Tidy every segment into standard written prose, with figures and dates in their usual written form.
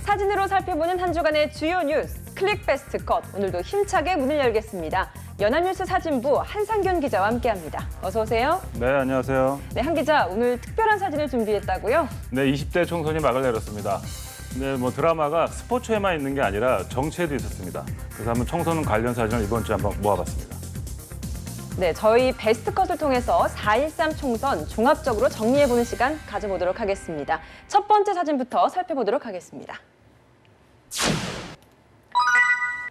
사진으로 살펴보는 한 주간의 주요 뉴스, 클릭 베스트 컷. 오늘도 힘차게 문을 열겠습니다. 연합뉴스 사진부 한상균 기자와 함께합니다. 어서 오세요. 네, 안녕하세요. 네, 한 기자, 오늘 특별한 사진을 준비했다고요? 네, 20대 총선이 막을 내렸습니다. 네, 드라마가 스포츠에만 있는 게 아니라 정치에도 있었습니다. 그래서 한번 총선 관련 사진을 이번 주에 한번 모아봤습니다. 네, 저희 베스트 컷을 통해서 4.13 총선 종합적으로 정리해보는 시간 가져보도록 하겠습니다. 첫 번째 사진부터 살펴보도록 하겠습니다.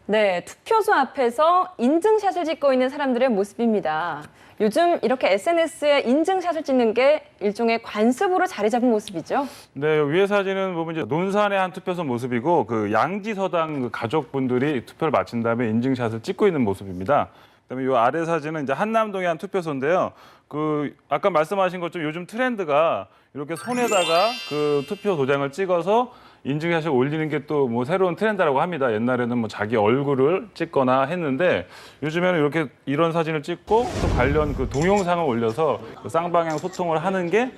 네, 투표소 앞에서 인증샷을 찍고 있는 사람들의 모습입니다. 요즘 이렇게 SNS에 인증샷을 찍는 게 일종의 관습으로 자리 잡은 모습이죠. 네, 위에 사진은 보면 이제 논산의 한 투표소 모습이고 그 양지서당 가족분들이 투표를 마친 다음에 인증샷을 찍고 있는 모습입니다. 그다음에 이 아래 사진은 이제 한남동의 한 투표소인데요. 그 아까 말씀하신 것처럼 요즘 트렌드가 이렇게 손에다가 그 투표 도장을 찍어서 인증샷을 올리는 게 또 새로운 트렌드라고 합니다. 옛날에는 자기 얼굴을 찍거나 했는데 요즘에는 이렇게 이런 사진을 찍고 또 관련 그 동영상을 올려서 그 쌍방향 소통을 하는 게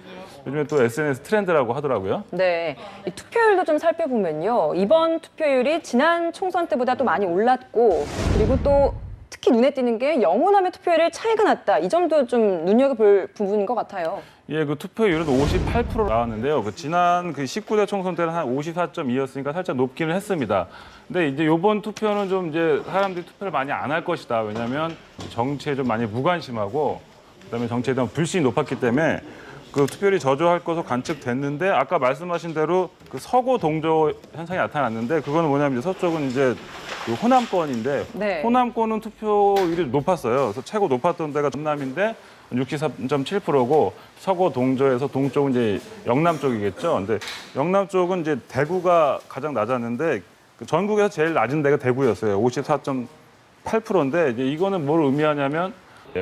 요즘에 또 SNS 트렌드라고 하더라고요. 네, 이 투표율도 좀 살펴보면요. 이번 투표율이 지난 총선 때보다 또 많이 올랐고, 그리고 또 특히 눈에 띄는 게 영호남의 투표율에 차이가 났다. 이 점도 좀 눈여겨볼 부분인 것 같아요. 예, 그 투표율은 58% 나왔는데요. 그 지난 그 19대 총선 때는 한 54.2였으니까 살짝 높기는 했습니다. 근데 이제 이번 투표는 좀 이제 사람들이 투표를 많이 안 할 것이다. 왜냐하면 정치에 좀 많이 무관심하고 그다음에 정치에 대한 불신이 높았기 때문에 그 투표율이 저조할 것으로 관측됐는데 아까 말씀하신 대로 그 서고 동조 현상이 나타났는데 그거는 뭐냐면 서쪽은 이제 그 호남권인데 네. 호남권은 투표율이 높았어요. 그래서 최고 높았던 데가 전남인데 63.7%고 서고 동조에서 동쪽은 이제 영남 쪽이겠죠. 근데 영남 쪽은 이제 대구가 가장 낮았는데 그 전국에서 제일 낮은 데가 대구였어요. 54.8%인데 이제 이거는 뭘 의미하냐면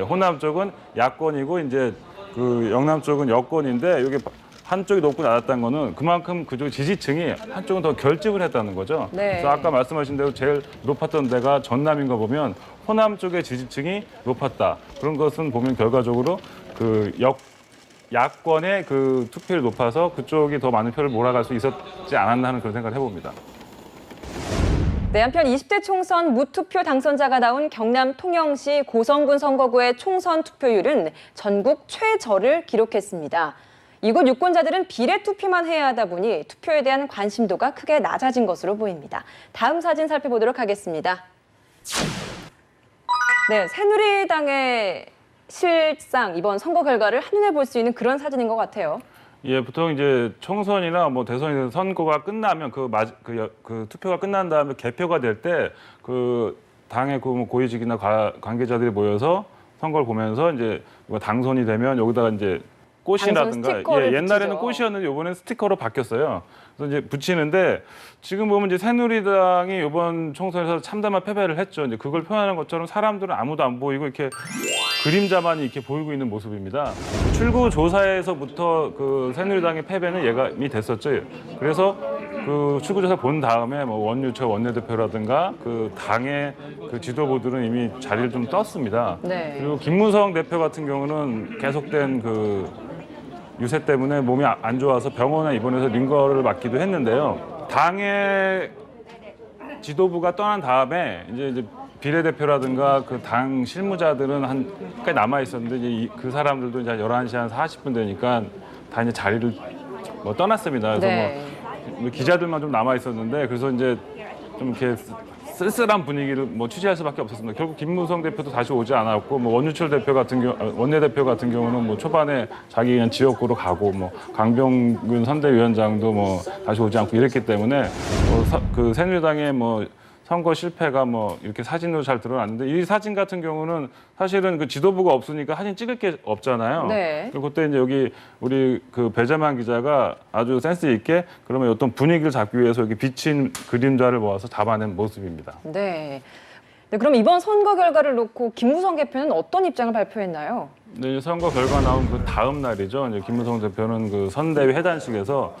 호남 쪽은 야권이고 이제 그 영남 쪽은 여권인데 여기 한쪽이 높고 낮았다는 거는 그만큼 그쪽 지지층이 한쪽은 더 결집을 했다는 거죠. 네. 그래서 아까 말씀하신 대로 제일 높았던 데가 전남인 거 보면 호남 쪽의 지지층이 높았다. 그런 것은 보면 결과적으로 그 야권의 그 투표율이 높아서 그쪽이 더 많은 표를 몰아갈 수 있었지 않았나 하는 그런 생각을 해봅니다. 네, 한편 20대 총선 무투표 당선자가 나온 경남 통영시 고성군 선거구의 총선 투표율은 전국 최저를 기록했습니다. 이곳 유권자들은 비례 투표만 해야 하다 보니 투표에 대한 관심도가 크게 낮아진 것으로 보입니다. 다음 사진 살펴보도록 하겠습니다. 네, 새누리당의 실상, 이번 선거 결과를 한눈에 볼 수 있는 그런 사진인 것 같아요. 예, 보통 이제 총선이나 대선이나 선거가 끝나면 그 투표가 끝난 다음에 개표가 될 때 그 당의 그 고위직이나 관계자들이 모여서 선거를 보면서 이제 당선이 되면 여기다가 이제 꽃이라든가 옛날에는 꽃이었는데 이번엔 스티커로 바뀌었어요. 그래서 이제 붙이는데 지금 보면 이제 새누리당이 이번 총선에서 참담한 패배를 했죠. 이제 그걸 표현하는 것처럼 사람들은 아무도 안 보이고 이렇게 그림자만 이렇게 보이고 있는 모습입니다. 출구 조사에서부터 그 새누리당의 패배는 예감이 됐었죠. 그래서 그 출구 조사 본 다음에 원유철 원내대표라든가 그 당의 그 지도부들은 이미 자리를 좀 떴습니다. 네. 그리고 김무성 대표 같은 경우는 계속된 그 유세 때문에 몸이 안 좋아서 병원에 입원해서 링거를 맞기도 했는데요. 당의 지도부가 떠난 다음에 이제 비례대표라든가 그 당 실무자들은 한까지 남아 있었는데 이제 그 사람들도 이제 11시 한 40분 되니까 다 이제 자리를 떠났습니다. 그래서 네. 기자들만 좀 남아 있었는데 그래서 이제 좀 이렇게 쓸쓸한 분위기를 취재할 수밖에 없었습니다. 결국 김무성 대표도 다시 오지 않았고 원유철 대표 같은 경우 원내대표 같은 경우는 초반에 자기 그냥 지역구로 가고 강병균 선대위원장도 다시 오지 않고 이랬기 때문에 그 새누리당의 선거 실패가 이렇게 사진으로 잘 드러났는데 이 사진 같은 경우는 사실은 그 지도부가 없으니까 사진 찍을 게 없잖아요. 네. 그리고 그때 이제 여기 우리 그 배재만 기자가 아주 센스 있게 그러면 어떤 분위기를 잡기 위해서 이렇게 비친 그림자를 모아서 잡아낸 모습입니다. 네. 네, 그럼 이번 선거 결과를 놓고 김무성 대표는 어떤 입장을 발표했나요? 네, 이제 선거 결과 나온 그 다음 날이죠. 이제 김무성 대표는 그 선대위 회단식에서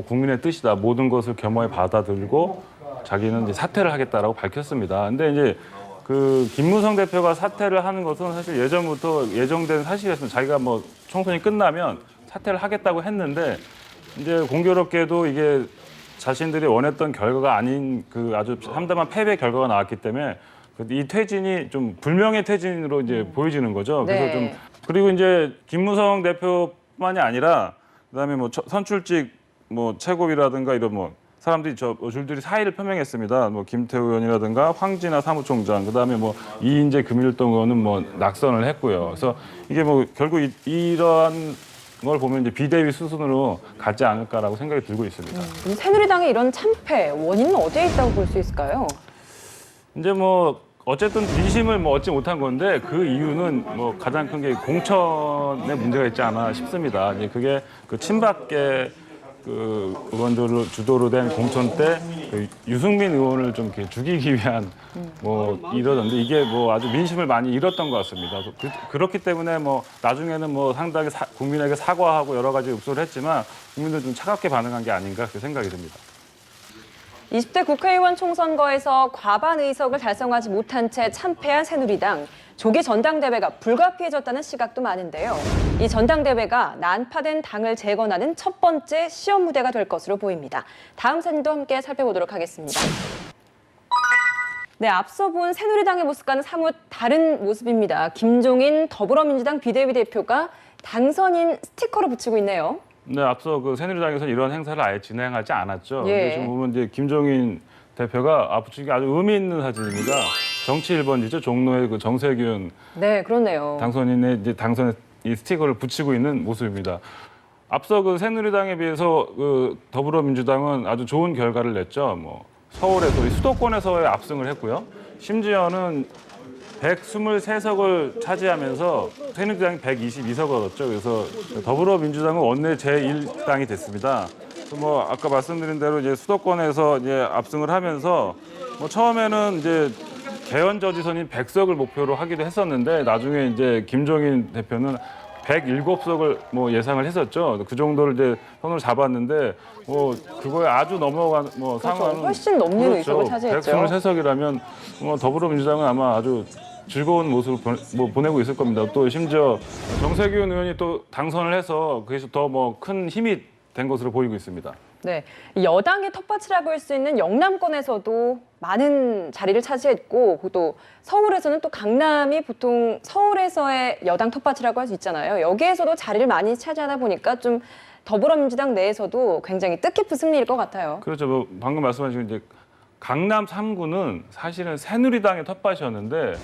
국민의 뜻이다. 모든 것을 겸허히 받아들이고 자기는 이제 사퇴를 하겠다라고 밝혔습니다. 근데 이제 그 김무성 대표가 사퇴를 하는 것은 사실 예전부터 예정된 사실이었습니다. 자기가 총선이 끝나면 사퇴를 하겠다고 했는데 이제 공교롭게도 이게 자신들이 원했던 결과가 아닌 그 아주 참담한 패배 결과가 나왔기 때문에 이 퇴진이 좀 불명예 퇴진으로 이제 보여지는 거죠. 그래서 네. 좀 그리고 이제 김무성 대표만이 아니라 그다음에 뭐 선출직 뭐 최고위라든가 이런 뭐 사람들이 줄들이 사의를 표명했습니다. 뭐 김태우 의원이라든가 황진아 사무총장, 그다음에 뭐 이인재 금일동 의원은 뭐 낙선을 했고요. 그래서 이게 뭐 결국 이러한 걸 보면 이제 비대위 수순으로 가지 않을까라고 생각이 들고 있습니다. 그럼 새누리당의 이런 참패 원인은 어디에 있다고 볼 수 있을까요? 이제 뭐 어쨌든 민심을 뭐 얻지 못한 건데 그 이유는 뭐 가장 큰 게 공천에 문제가 있지 않아 싶습니다. 이제 그게 그 친박계 그 의원들로 주도로 된 공천 때 그 유승민 의원을 좀 이렇게 죽이기 위한 뭐 이러던데 이게 뭐 아주 민심을 많이 잃었던 것 같습니다. 그렇기 때문에 뭐 나중에는 뭐 상당히 국민에게 사과하고 여러 가지 읍소를 했지만 국민들은 좀 차갑게 반응한 게 아닌가 그렇게 생각이 듭니다. 20대 국회의원 총선거에서 과반 의석을 달성하지 못한 채 참패한 새누리당. 조기 전당대회가 불가피해졌다는 시각도 많은데요. 이 전당대회가 난파된 당을 재건하는 첫 번째 시험 무대가 될 것으로 보입니다. 다음 사진도 함께 살펴보도록 하겠습니다. 네, 앞서 본 새누리당의 모습과는 사뭇 다른 모습입니다. 김종인 더불어민주당 비대위 대표가 당선인 스티커를 붙이고 있네요. 네, 앞서 그 새누리당에서 이런 행사를 아예 진행하지 않았죠. 예. 근데 지금 보면 이제 김종인 대표가 붙이기 아주 의미 있는 사진입니다. 정치 1번지죠. 종로의 그 정세균 네, 그렇네요. 당선인의 이제 당선의 이 스티커를 붙이고 있는 모습입니다. 앞서 그 새누리당에 비해서 그 더불어민주당은 아주 좋은 결과를 냈죠. 뭐 서울에서 수도권에서의 압승을 했고요. 심지어는 123석을 차지하면서 새누리당이 122석을 얻었죠. 그래서 더불어민주당은 원내 제1당이 됐습니다. 뭐 아까 말씀드린 대로 이제 수도권에서 이제 압승을 하면서 뭐 처음에는 이제 개헌 저지선인 100석을 목표로 하기도 했었는데 나중에 이제 김종인 대표는 107석을 뭐 예상을 했었죠. 그 정도를 이제 손으로 잡았는데 뭐 그거에 아주 넘어간 뭐 그렇죠. 상황은 훨씬 넘는 의석을 차지했죠. 123석이라면 뭐 더불어민주당은 아마 아주 즐거운 모습을 보내고 있을 겁니다. 또 심지어 정세균 의원이 또 당선을 해서 그래서 더 뭐 큰 힘이 된 것으로 보이고 있습니다. 네, 여당의 텃밭이라고 할 수 있는 영남권에서도 많은 자리를 차지했고 또 서울에서는 또 강남이 보통 서울에서의 여당 텃밭이라고 할 수 있잖아요. 여기에서도 자리를 많이 차지하다 보니까 좀 더불어민주당 내에서도 굉장히 뜻깊은 승리일 것 같아요. 그렇죠. 뭐 방금 말씀하신 이제 강남 3구는 사실은 새누리당의 텃밭이었는데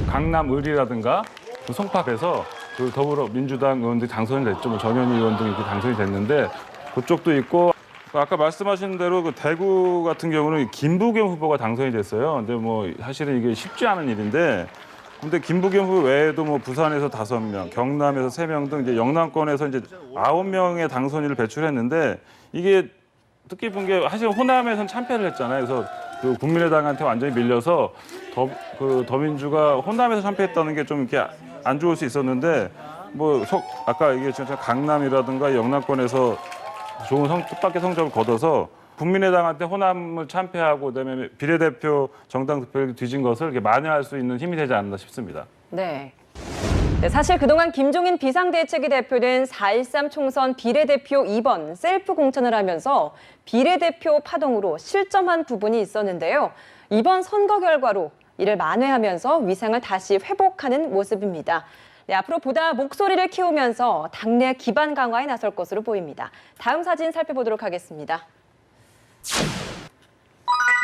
강남을이라든가 그 송파에서 그 더불어민주당 의원들이 당선이 됐죠. 뭐 전현희 의원 등이 이렇게 당선이 됐는데 그쪽도 있고 아까 말씀하신 대로 그 대구 같은 경우는 김부겸 후보가 당선이 됐어요. 근데 뭐 사실은 이게 쉽지 않은 일인데 근데 김부겸 후보 외에도 뭐 부산에서 5명, 경남에서 3명 등 이제 영남권에서 이제 9명의 당선인을 배출했는데 이게 뜻깊은 게 사실 호남에서는 참패를 했잖아요. 그래서 그 국민의당한테 완전히 밀려서 더민주가 호남에서 참패했다는 게 좀 이렇게 안 좋을 수 있었는데 뭐 아까 얘기했지만 강남이라든가 영남권에서 좋은 뜻밖의 성적을 거둬서 국민의당한테 호남을 참패하고 그다음에 비례대표 정당 득표를 뒤진 것을 이렇게 만회할 수 있는 힘이 되지 않나 싶습니다. 네. 네, 사실 그동안 김종인 비상대책위 대표는 4.13 총선 비례대표 2번 셀프 공천을 하면서 비례대표 파동으로 실점한 부분이 있었는데요. 이번 선거 결과로 이를 만회하면서 위상을 다시 회복하는 모습입니다. 네, 앞으로 보다 목소리를 키우면서 당내 기반 강화에 나설 것으로 보입니다. 다음 사진 살펴보도록 하겠습니다.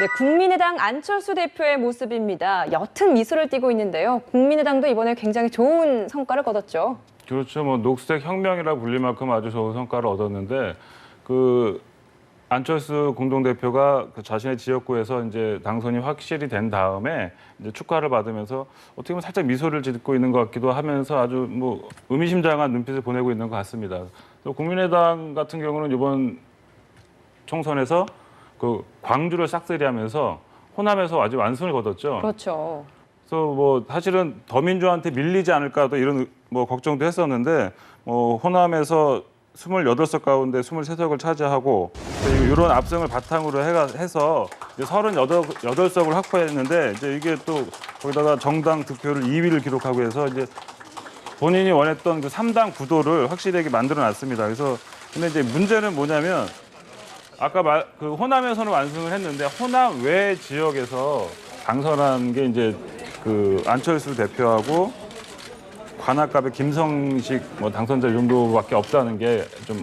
네, 국민의당 안철수 대표의 모습입니다. 옅은 미소를 띠고 있는데요. 국민의당도 이번에 굉장히 좋은 성과를 거뒀죠. 그렇죠. 뭐 녹색 혁명이라고 불릴 만큼 아주 좋은 성과를 얻었는데 그 안철수 공동대표가 그 자신의 지역구에서 이제 당선이 확실히 된 다음에 이제 축하를 받으면서 어떻게 보면 살짝 미소를 짓고 있는 것 같기도 하면서 아주 뭐 의미심장한 눈빛을 보내고 있는 것 같습니다. 또 국민의당 같은 경우는 이번 총선에서 그 광주를 싹쓸이하면서 호남에서 아주 완승을 거뒀죠. 그렇죠. 그래서 뭐 사실은 더민주한테 밀리지 않을까도 이런 뭐 걱정도 했었는데 뭐 호남에서 28석 가운데 23석을 차지하고 이런 압승을 바탕으로 해서 이제 38석을 확보했는데 이제 이게 또 거기다가 정당 득표를 2위를 기록하고 해서 이제 본인이 원했던 그 3당 구도를 확실하게 만들어 놨습니다. 그래서 근데 이제 문제는 뭐냐면 아까 그 호남에서는 완승을 했는데 호남 외 지역에서 당선한 게 이제 그 안철수 대표하고 관악갑의 김성식 뭐 당선자 정도밖에 없다는 게 좀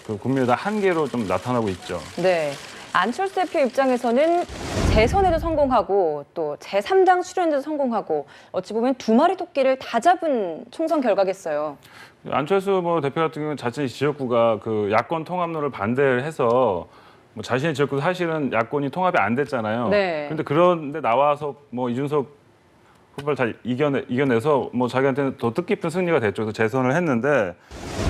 그 국민의당 한계로 좀 나타나고 있죠. 네. 안철수 대표 입장에서는 재선에도 성공하고 또 제3당 출연에도 성공하고 어찌 보면 두 마리 토끼를 다 잡은 총선 결과겠어요. 안철수 뭐 대표 같은 경우는 자신의 지역구가 그 야권 통합론을 반대를 해서 뭐 자신의 지역구 사실은 야권이 통합이 안 됐잖아요. 네. 그런데 나와서 뭐 이준석 후보를 다 이겨내서 뭐 자기한테는 더 뜻깊은 승리가 됐죠. 그래서 재선을 했는데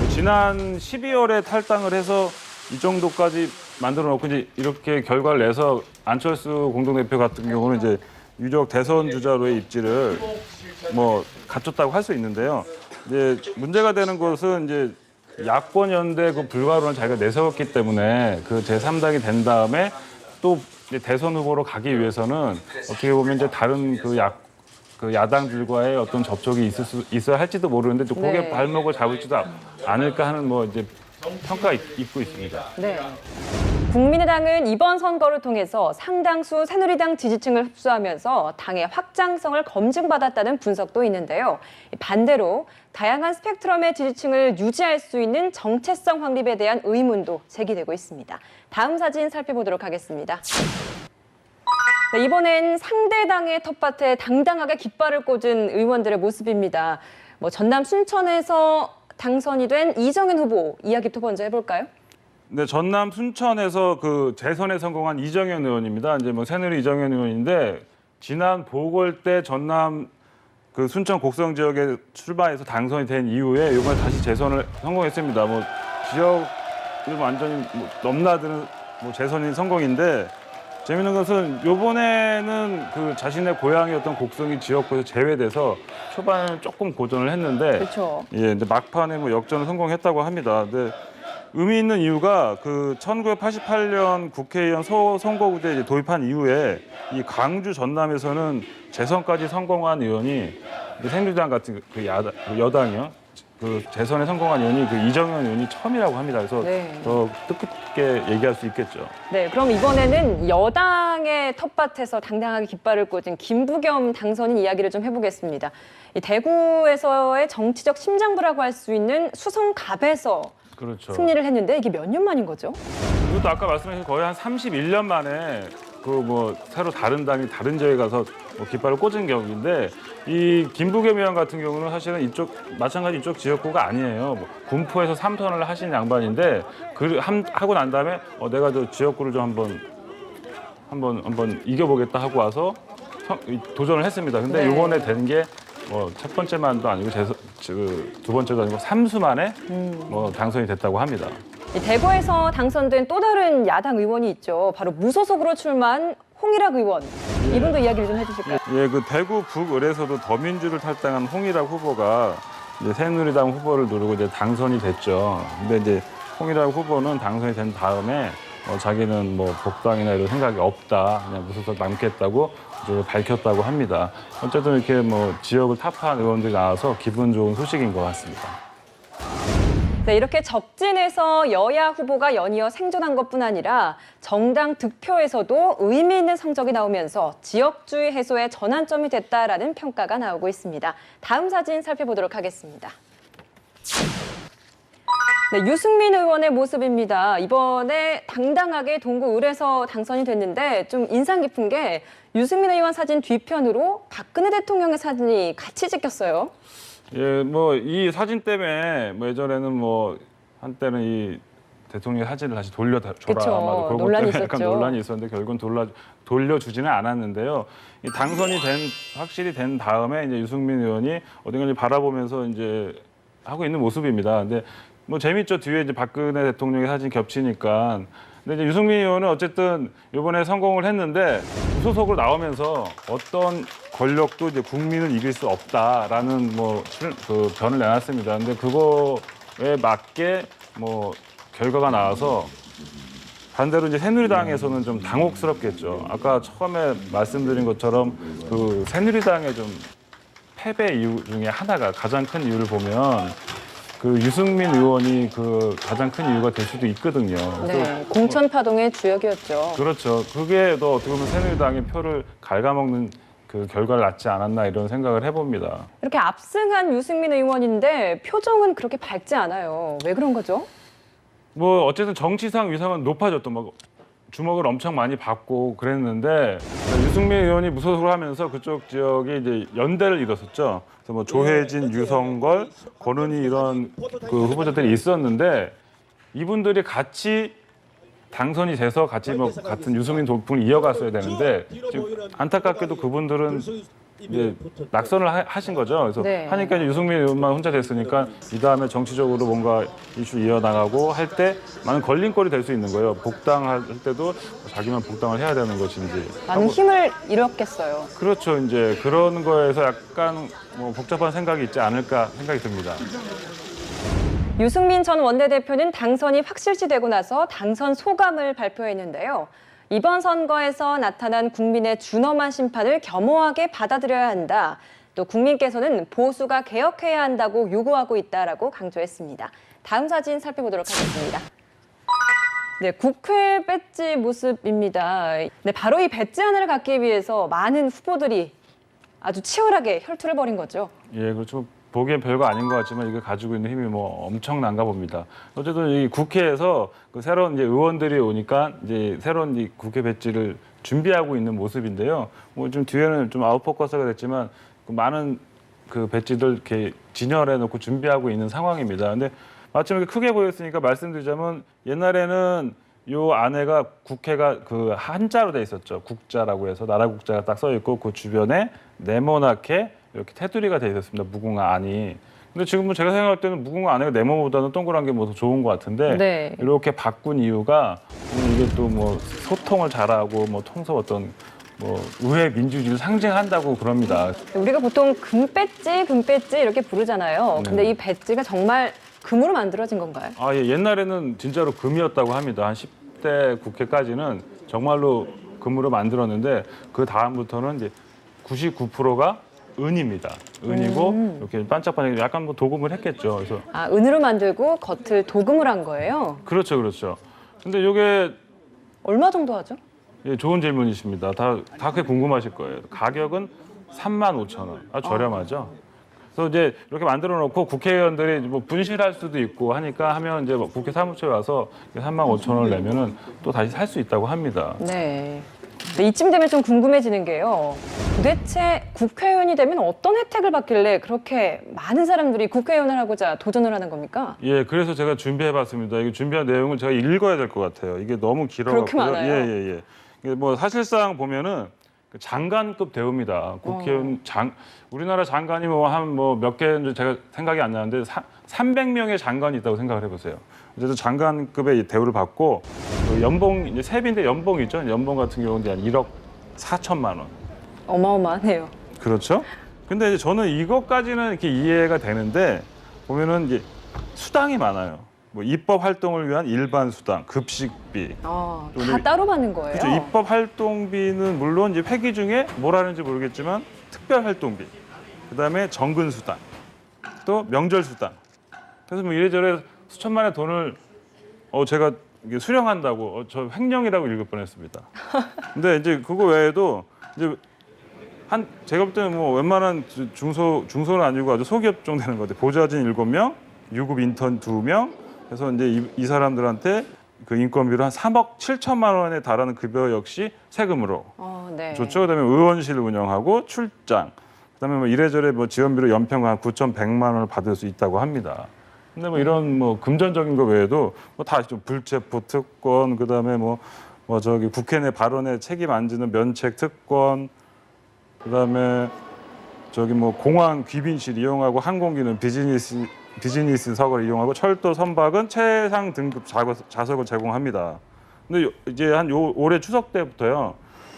지난 12월에 탈당을 해서 이 정도까지 만들어 놓고 이제 이렇게 결과를 내서 안철수 공동대표 같은 경우는 이제 유력 대선 주자로의 입지를 뭐 갖췄다고 할 수 있는데요. 이제 문제가 되는 것은 이제 야권 연대 그 불가론을 자기가 내세웠기 때문에 그 제3당이 된 다음에 또 이제 대선 후보로 가기 위해서는 어떻게 보면 이제 다른 그 야당들과의 어떤 접촉이 있어야 할지도 모르는데 또 거기에 네. 발목을 잡을지도 않을까 하는 뭐 이제 평가가 있고 있습니다. 네. 국민의당은 이번 선거를 통해서 상당수 새누리당 지지층을 흡수하면서 당의 확장성을 검증받았다는 분석도 있는데요. 반대로 다양한 스펙트럼의 지지층을 유지할 수 있는 정체성 확립에 대한 의문도 제기되고 있습니다. 다음 사진 살펴보도록 하겠습니다. 네, 이번엔 상대당의 텃밭에 당당하게 깃발을 꽂은 의원들의 모습입니다. 뭐 전남 순천에서 당선이 된 이정현 후보 이야기부터 먼저 해볼까요? 네, 전남 순천에서 그 재선에 성공한 이정현 의원입니다. 이제 뭐 새누리 이정현 의원인데 지난 보궐 때 전남 그 순천 곡성 지역에 출마해서 당선이 된 이후에 이번에 다시 재선을 성공했습니다. 뭐 지역을 완전히 뭐 넘나드는 뭐 재선이 성공인데 재밌는 것은 이번에는 그 자신의 고향이었던 곡성이 지역구에서 제외돼서 초반에 조금 고전을 했는데 그렇죠. 예, 근데 막판에 뭐 역전을 성공했다고 합니다. 근데 의미 있는 이유가 그 1988년 국회의원 선거구제 이제 도입한 이후에 이 광주 전남에서는 재선까지 성공한 의원이 새누리당 같은 그 여당이요. 그 재선에 성공한 의원이 그 이정현 의원이 처음이라고 합니다. 그래서 네. 더 뜻깊게 얘기할 수 있겠죠. 네, 그럼 이번에는 여당의 텃밭에서 당당하게 깃발을 꽂은 김부겸 당선인 이야기를 좀 해보겠습니다. 이 대구에서의 정치적 심장부라고 할 수 있는 수성갑에서 그렇죠. 승리를 했는데 이게 몇 년 만인 거죠? 이것도 아까 말씀하신 거의 한 31년 만에 그 뭐 새로 다른 당이 다른 지역에 가서 뭐 깃발을 꽂은 경우인데 이 김부겸 의원 같은 경우는 사실은 마찬가지 이쪽 지역구가 아니에요. 뭐 군포에서 3선을 하신 양반인데 하고 난 다음에 내가 저 지역구를 좀 한번 이겨보겠다 하고 와서 도전을 했습니다. 근데 네. 이번에 된 게 뭐 첫 번째만도 아니고 두 번째도 아니고 3수 만에 뭐 당선이 됐다고 합니다. 이 대구에서 당선된 또 다른 야당 의원이 있죠. 바로 무소속으로 출마한 홍일학 의원. 이분도 이야기를 좀 해주실까요? 예, 그 대구 북을에서도 더민주를 탈당한 홍일학 후보가 이제 새누리당 후보를 누르고 이제 당선이 됐죠. 근데 이제 홍일학 후보는 당선이 된 다음에 자기는 뭐 복당이나 이런 생각이 없다, 그냥 무소속 남겠다고 이제 밝혔다고 합니다. 어쨌든 이렇게 뭐 지역을 타파한 의원들이 나와서 기분 좋은 소식인 것 같습니다. 네, 이렇게 적진에서 여야 후보가 연이어 생존한 것뿐 아니라 정당 득표에서도 의미 있는 성적이 나오면서 지역주의 해소의 전환점이 됐다라는 평가가 나오고 있습니다. 다음 사진 살펴보도록 하겠습니다. 네, 유승민 의원의 모습입니다. 이번에 당당하게 동구 을에서 당선이 됐는데 좀 인상 깊은 게 유승민 의원 사진 뒤편으로 박근혜 대통령의 사진이 같이 찍혔어요. 예, 뭐 이 사진 때문에 뭐 예전에는 뭐 한때는 이 대통령의 사진을 다시 돌려줘라. 그쵸, 아마도 그것 논란이 때문에 약간 있었죠. 논란이 있었는데 결국은 돌려주지는 않았는데요. 이 당선이 확실히 된 다음에 이제 유승민 의원이 어딘가 바라보면서 이제 하고 있는 모습입니다. 근데 뭐 재밌죠. 뒤에 이제 박근혜 대통령의 사진 겹치니까. 근데 이제 유승민 의원은 어쨌든 이번에 성공을 했는데 무소속으로 나오면서 어떤 권력도 이제 국민을 이길 수 없다라는 그 변을 내놨습니다. 근데 그거에 맞게 뭐 결과가 나와서 반대로 이제 새누리당에서는 좀 당혹스럽겠죠. 아까 처음에 말씀드린 것처럼 그 새누리당의 좀 패배 이유 중에 하나가 가장 큰 이유를 보면 그 유승민 의원이 그 가장 큰 이유가 될 수도 있거든요. 네, 공천 파동의 주역이었죠. 그렇죠. 그게 더 어떻게 보면 새누리당의 표를 갉아먹는 그 결과를 낳지 않았나 이런 생각을 해봅니다. 이렇게 압승한 유승민 의원인데 표정은 그렇게 밝지 않아요. 왜 그런 거죠? 뭐 어쨌든 정치상 위상은 높아졌던 막 주목을 엄청 많이 받고 그랬는데 유승민 의원이 무소속을 하면서 그쪽 지역에 이제 연대를 이뤘었죠. 그래서 뭐 조혜진, 유성걸, 권은희 이런 그 후보자들이 있었는데 이분들이 같이 당선이 돼서 같이 뭐 같은 유승민 돌풍을 이어갔어야 되는데 지금 안타깝게도 그분들은 이제 낙선을 하신 거죠. 그래서 네. 하니까 이제 유승민 의원만 혼자 됐으니까 이 다음에 정치적으로 뭔가 이슈 이어나가고 할 때 많은 걸림돌이 될 수 있는 거예요. 복당할 때도 자기만 복당을 해야 되는 것인지. 많은 힘을 잃었겠어요. 그렇죠. 이제 그런 거에서 약간 뭐 복잡한 생각이 있지 않을까 생각이 듭니다. 유승민 전 원내대표는 당선이 확실시되고 나서 당선 소감을 발표했는데요. 이번 선거에서 나타난 국민의 준엄한 심판을 겸허하게 받아들여야 한다. 또 국민께서는 보수가 개혁해야 한다고 요구하고 있다라고 강조했습니다. 다음 사진 살펴보도록 하겠습니다. 네, 국회 배지 모습입니다. 네, 바로 이 배지 하나를 갖기 위해서 많은 후보들이 아주 치열하게 혈투를 벌인 거죠. 예, 그렇죠. 보기엔 별거 아닌 것 같지만 이게 가지고 있는 힘이 뭐 엄청난가 봅니다. 어쨌든 이 국회에서 그 새로운 이제 의원들이 오니까 이제 새로운 이 국회 배지를 준비하고 있는 모습인데요. 뭐 좀 뒤에는 좀 아웃포커스가 됐지만 그 많은 그 배지들 이렇게 진열해 놓고 준비하고 있는 상황입니다. 근데 마침 이렇게 크게 보였으니까 말씀드리자면 옛날에는 요 안에가 국회가 그 한자로 돼 있었죠. 국자라고 해서 나라 국자가 딱 써 있고 그 주변에 네모나게 이렇게 테두리가 돼 있었습니다. 무궁화 안이. 근데 지금은 제가 생각할 때는 무궁화 안에가 네모보다는 동그란 게 뭐 더 좋은 것 같은데 네. 이렇게 바꾼 이유가 이게 또 뭐 소통을 잘하고 뭐 통서 어떤 뭐 의회 민주주의를 상징한다고 그럽니다. 우리가 보통 금배지 이렇게 부르잖아요. 근데 네. 이 배지가 정말 금으로 만들어진 건가요? 아, 예, 옛날에는 진짜로 금이었다고 합니다. 한 10대 국회까지는 정말로 금으로 만들었는데 그 다음부터는 이제 99%가 은입니다. 은이고 이렇게 반짝반짝 약간 뭐 도금을 했겠죠. 그래서 아, 은으로 만들고 겉을 도금을 한 거예요? 그렇죠, 그렇죠. 근데 이게 얼마 정도 하죠? 예, 좋은 질문이십니다. 다 그게 궁금하실 거예요. 가격은 35,000원. 아, 저렴하죠. 그래서 이제 이렇게 만들어 놓고 국회의원들이 뭐 분실할 수도 있고 하니까 하면 이제 뭐 국회 사무처에 와서 35,000원을 내면은 또 다시 살 수 있다고 합니다. 네. 근데 이쯤 되면 좀 궁금해지는 게요. 도대체 국회의원이 되면 어떤 혜택을 받길래 그렇게 많은 사람들이 국회의원을 하고자 도전을 하는 겁니까? 예, 그래서 제가 준비해봤습니다. 이게 준비한 내용을 제가 읽어야 될 것 같아요. 이게 너무 길어가지고. 그렇게 많아요? 예. 이게 뭐 사실상 보면은 그 장관급 대우입니다. 국회의원 우리나라 장관이 뭐 한 뭐 몇 개인지 제가 생각이 안 나는데 300명의 장관이 있다고 생각을 해보세요. 어쨌든 장관급의 대우를 받고 그 연봉 이제 세비인데 연봉 있죠. 연봉 같은 경우는 한 1억 4천만 원. 어마어마하네요. 그렇죠? 근데 이제 저는 이것까지는 이렇게 이해가 되는데 보면은 이제 수당이 많아요. 뭐 입법 활동을 위한 일반 수당, 급식비. 다 오늘- 따로 받는 거예요? 그렇죠. 입법 활동비는 물론 이제 회기 중에 뭘 하는지 모르겠지만 특별 활동비, 그다음에 정근 수당, 또 명절 수당. 그래서 뭐 이래저래 수천만의 돈을 제가 이게 수령한다고 저 횡령이라고 읽을 뻔했습니다. 근데 이제 그거 외에도 이제 제가 볼 때는 뭐 웬만한 중소는 아니고 아주 소기업 정도 되는 것 같아요. 보좌진 7명, 유급 인턴 2명. 그래서 이제 이 사람들한테 그 인건비로 한 3억 7천만 원에 달하는 급여 역시 세금으로 네. 좋죠. 그다음에 의원실 운영하고 출장, 그다음에 뭐 이래저래 뭐 지원비로 연평 한 9,100만 원을 받을 수 있다고 합니다. 근데 뭐 이런 뭐 금전적인 거 외에도 뭐 다 좀 불체포 특권, 그다음에 뭐 저기 국회 내 발언에 책임 안 지는 면책 특권, 그다음에 저기 뭐 공항 귀빈실 이용하고 항공기는 비즈니스석을 이용하고 철도 선박은 최상 등급 좌석을 제공합니다. 근데 이제 올해 추석 때부터요,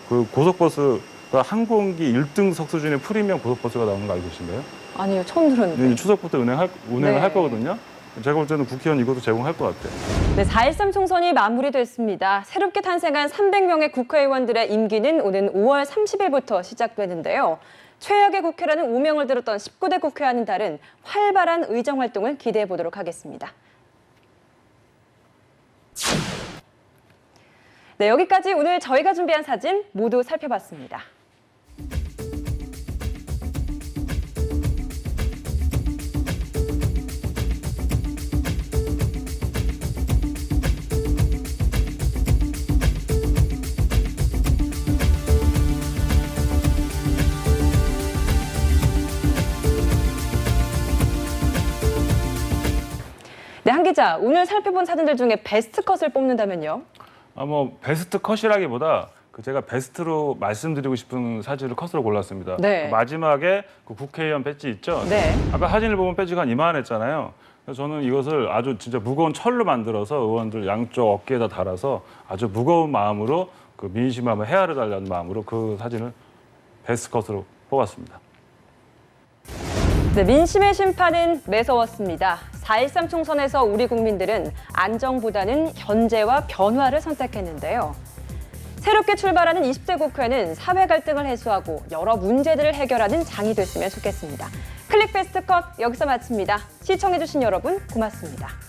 그 고속버스가 항공기 1등석 수준의 프리미엄 고속버스가 나오는 거 알고 계신가요? 아니요, 처음 들었는데. 이제 추석부터 운행을 네. 할 거거든요. 제가 볼 때는 국회의원 이것도 제공할 것 같아요. 네, 4.13 총선이 마무리됐습니다. 새롭게 탄생한 300명의 국회의원들의 임기는 오는 5월 30일부터 시작되는데요. 최악의 국회라는 오명을 들었던 19대 국회와는 다른 활발한 의정 활동을 기대해 보도록 하겠습니다. 네, 여기까지 오늘 저희가 준비한 사진 모두 살펴봤습니다. 네, 한 기자, 오늘 살펴본 사진들 중에 베스트 컷을 뽑는다면요? 뭐 베스트 컷이라기보다 제가 베스트로 말씀드리고 싶은 사진을 컷으로 골랐습니다. 네. 그 마지막에 그 국회의원 배지 있죠? 네. 아까 사진을 보면 배지가 이만했잖아요. 그래서 저는 이것을 아주 진짜 무거운 철로 만들어서 의원들 양쪽 어깨에다 달아서 아주 무거운 마음으로 그 민심을 한번 헤아려 달라는 마음으로 그 사진을 베스트 컷으로 뽑았습니다. 네, 민심의 심판은 매서웠습니다. 4.13 총선에서 우리 국민들은 안정보다는 견제와 변화를 선택했는데요. 새롭게 출발하는 20대 국회는 사회 갈등을 해소하고 여러 문제들을 해결하는 장이 됐으면 좋겠습니다. 클릭 베스트 컷 여기서 마칩니다. 시청해주신 여러분 고맙습니다.